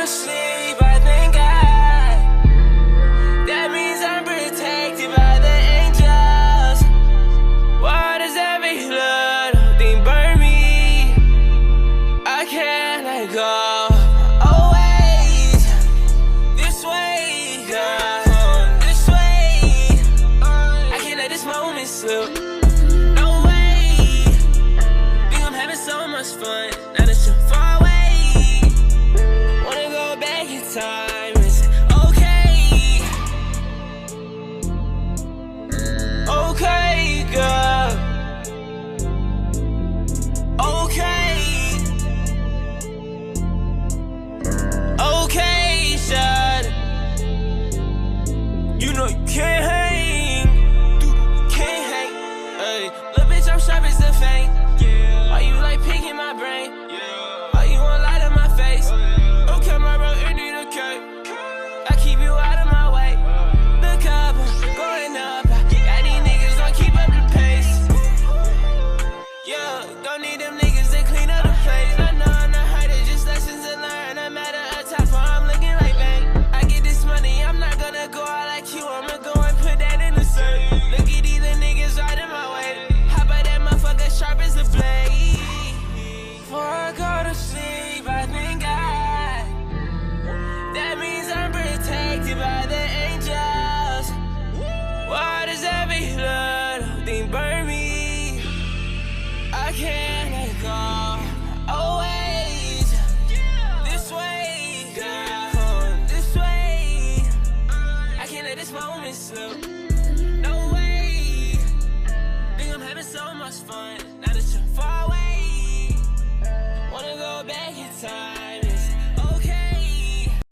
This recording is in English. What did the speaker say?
sleep, I thank God. That means I'm protected by the angels. Why does every little thing burn me? I can't let go. Always this way, girl, this way. I can't let this moment slip. No way. Think I'm having so much fun now that you're far away. Wanna go back in time.